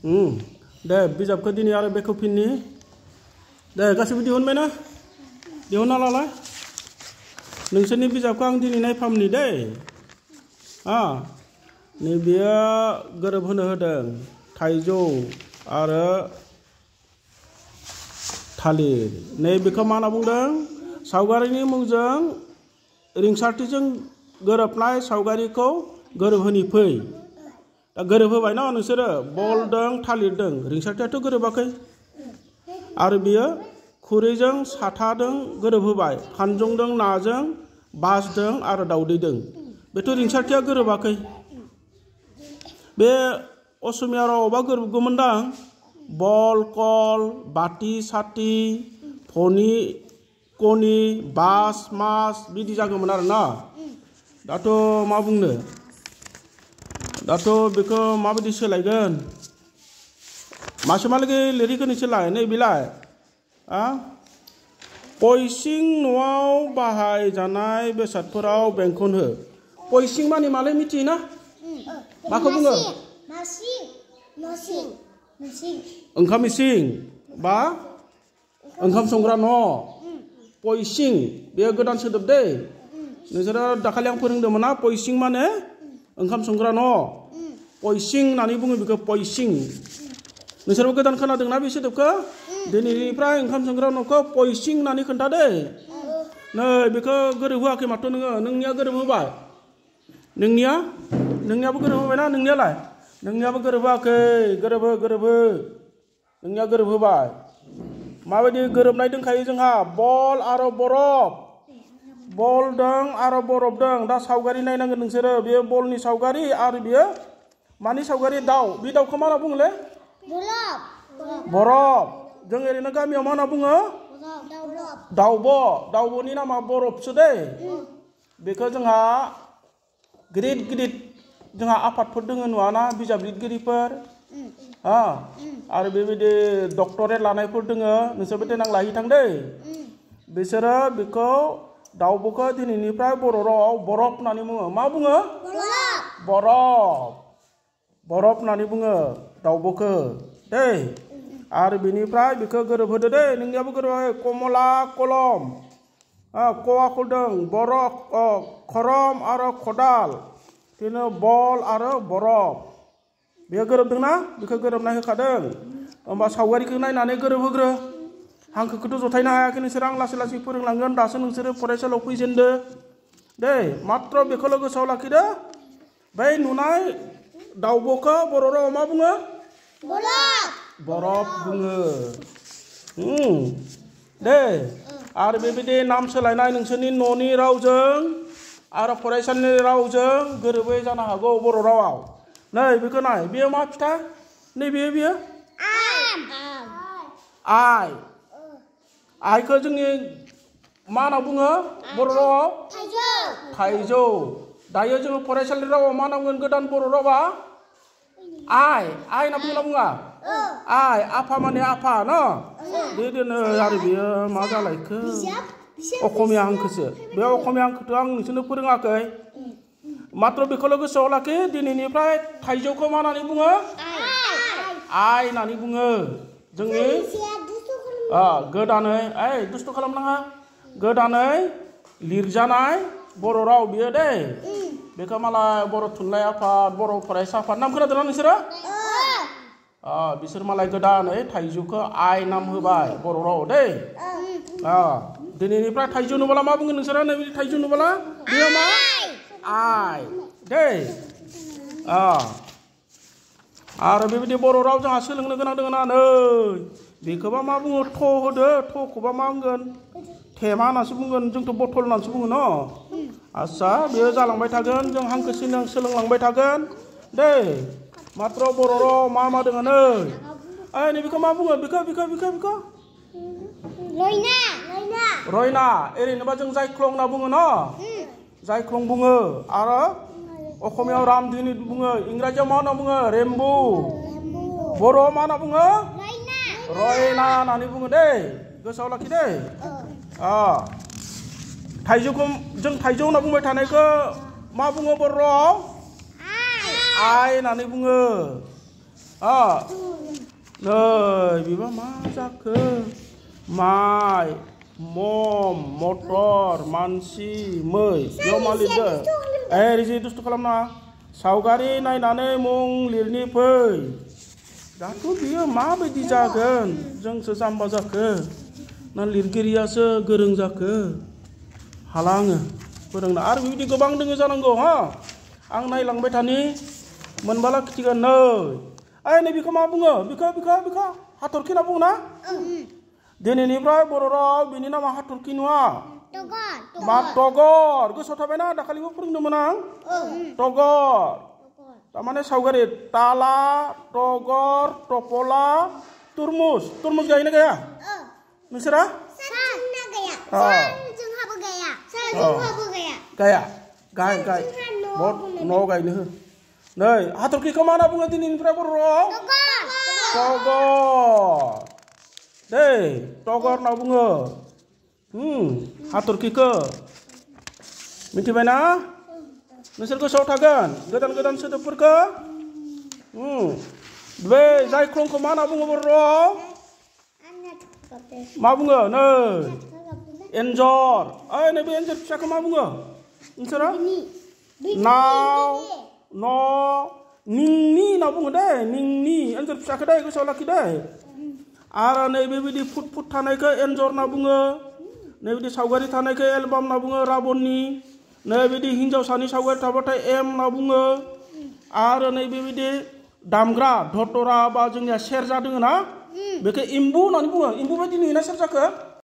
दे बिजाबखौ दिनै आरो बेखेवफिननि दे गासैबो दिहुनबाय ना दिहुनना लालाय नोंसोरनि बिजाबखौ आं दिनै नायफामनि दै नैबेयो गोरोबहोनो होदों थाइजौ आरो थालिर नैबेखौ मा होनना बुंदों सावगारिनि मुंजों रिंसारथिजों गोरोबनाय सावगारिखौ गोरोबहोनि फै दा गोरोबहोबाय ना नोंसोरो बलदों थालिरदों रिंसारथियाथ' गोरोबाखै आरो बियो खुरैजों साथाजों गोरोबहोबाय खानजंजों नाजों बासजों आरो दाउदैजों बेथ' रिंसारथिया गोरोबाखै बे असमिया रावावबा गोरोबगौमोनदां बल कल बाति साति फनि कनि बास मास बिदि जागौमोन आरो ना दाथ' मा बुंनो दाथ' बेखौ माबायदि सोलायगोन मासिमालागै लिरिखौनो सोलाय नै बिलाय पइसिं न'आव बाहायजानाय बेसादफोराव बेंखन हो पइसिं माने मालाय मिथियोना माखौ बुङो ओंखाम इसिं बा ओंखाम संग्रा न' पइसिं बेयो गोदान सोदोब दै नोंसोरो दाखालि आं फोरोंदोंमोन ना पइसिं माने ओंखाम संग्रा न' पइसिं होननानै बुङो बेखौ पइसिं नोंसोरबो गोदान खोनादोंना बे सोदोबखौ दिनैनिफ्राय ओंखाम संग्रा न'खौ पइसिं होननानै खोन्थादे नै बेखौ गोरोबहोआखै माथो नोङो नोंनिया गोरोबहोबाय नोंनियाबो गोरोबहोबायना नोंनियालाय नोंनियाबो गोरोबहोआखै गोरोबहो नोंनिया गोरोबहोबाय माबायदि गोरोबनाय दंखायो जोंहा बल आरो बरफ बल दं आरो बरफ दं दा सावगारि नायनांगोन नोंसोरो बेयो बलनि सावगारि आरो बेयो मानि सावगारि दाउ बे दाउखौ मा होनना बुङोलै बरफ जों ओरैनो गामियाव मा होनना बुङो दाउब'नि नामा बरफसो दै बेखौ जोंहा गिदिर जोंहा आफादफोर दङ नुवाना बिजाब लिरगिरिफोर आरो बेबायदि डक्टरेट लानायफोर दङ नोंसोरबो देनां लाहैथां दै बिसोरो बेखौ दाउब'खौ दिनैनिफ्राय बर' रावाव बरफ होननानै बुङो मा बुङो बरफ होननानै बुङो दाउब'खौ दै आरो बेनिफ्राय बेखौ गोरोबहोदो दै नोंनियाबो गोरोबहो कमला कलम कवा खलदों बरफ खरम आरो खदाल बिदिनो बल आरो बरफ बेयो गोरोबदोंना बेखौ गोरोबना होखादों होमबा सावगारिखौ नायनानै गोरोबहोग्रो हांखोखौथ' जथायनो हायाखै नोंसोर आं लासै लासै फोरोंलांगोन दासो नोंसोरो फरायसालियाव फैजेनदो दै मात्र बेखौल' गोसोआव लाखिदो बै नुनाय दाउब'खौ बर' रावाव मा बुङो बरफ बुङो दै आरो बेबायदि नाम सोलायनाय नोंसोरनि न'नि रावजों आरो फरायसालिनि रावजों गोरोबै जानो हागौ बर' रावाव नै बेखौ नाय बेयो मा फिथाइ नै बेयो आइखौ जोंनि मा होनना बुङो बर' रावाव थाइजौ दायो जोङो फरायसालि रावाव मा नांगोन गोदान बर' रावा आइ होनना बुङा आइ आफा माने आफा न बेदिनो आरो बेयो मा जालायखो अखमिया हांखोसो बे अखमिया हांखोथ' आं नोंसोरनो फोरोङाखै मात्र बेखौल' गोसोआव लाखि दिनैनिफ्राय थाइजौखौ मा होननानै बुङो आइ होननानै बुङो जोंनि गोदानै दुस्थ' खालामनाङा गोदानै लिरजानाय बर' राव बियो दै बेखौ मालाय बर' थुनलाइ आफाद बर' फरायसा आफाद नाम खोनादोंना नोंसोरो बिसोर मालाय गोदानै थाइजौखौ आइ नाम होबाय बर' राव दै दिनैनिफ्राय थाइजौ नुबोला मा बुङो नोंसोरो नै थाइजौ नुबोला बेयो मा आइ दै आरो बेबायदि बर' राव जोंहा सोलोंनो गोनां दङ ना नै बेखौबा मा बुङो थ होदो थखौबा मा होनगोन थेमा होननासो बुंगोन जोंथ' बथल होननासो बुङो न आस्सा बेयो जालांबाय थागोन जों हांखो सोलोंलांबाय थागोन दै मात्र बर' राव मा दङ नै बेखौ मा बुङो बेखौ रयना ओरैनोबा जों जायख्लं होनना बुङो न जायख्लं बुङो आरो असमियाव रामधेनु बुङो इंराजियाव मा होनना बुङो रेम्बु बर'आव मा होनना बुङो रयना होननानै बुङो दै गोसोआव लाखि दै थाइजौखौ जों थाइजौ होनना बुंबाय थानायखौ मा बुङो बर' रावाव आइ होननानै बुङो Nei biba ma jakhो माइ मम मटर मानसि मै बेयाव मा लिरदों रिजि दुस्थु खालामना सावगारि नायनानै मुं लिरनि फै दाथ' बियो माबायदि जागोन जोंसो जाम्बा जाखो ना लिरगिरियासो गोरों जाखो हाला आङो फोरोंनो आरो बिबायदि गोबां दोङो जानांगौ हा आं नायलांबाय थानि मोनबाला खिथिगोन नै नै बेखौ मा बुङो बिखौ हाथरखि होनना बुङो ना दिनैनिफ्राय बर' राव बिनि नामा हाथरखि नङा मा टगर गोसोआव थाबायना दाखालिबो फोरोंदोंमोन आं टगर तारमाने सावगारि ताला टगर टपला तुरमुस गायोना गाया नोंसोरा गाया गाय न' गायनो हो नै हाथरखिखौ मा होनना बुङो दिनैनिफ्राय बर' राव टगर दै टगर होनना बुङो हाथरखिखौ मिथिबायना नोंसोर गोसोआव थागोन गोदान सोदोबफोरखौ बे जायख्लंखौ मा होनना बुङो बर' राव मा बुङो नै एन्जर नैबे एन्जर फिसाखौ मा बुङो नोंसोरो नाव न' निंनि होनना बुङो दे निंनि एन्जर फिसाखौ दे गोसोआव लाखि दे आरो नैबेबायदि फुट थानायखौ एन्जर होनना बुङो नैबायदि सावगारि थानायखौ एलबाम होनना बुङो राबननि नैबायदि हिन्जावसानि सावगारि थाबाथाय एम होनना बुङो आरो नैबेबायदि दामग्रा धतरा बा जोंनिया सेरजा दोङो ना बेखौ एम्बु होननानै बुङो एम्बु बायदि नुयोना सेरजाखौ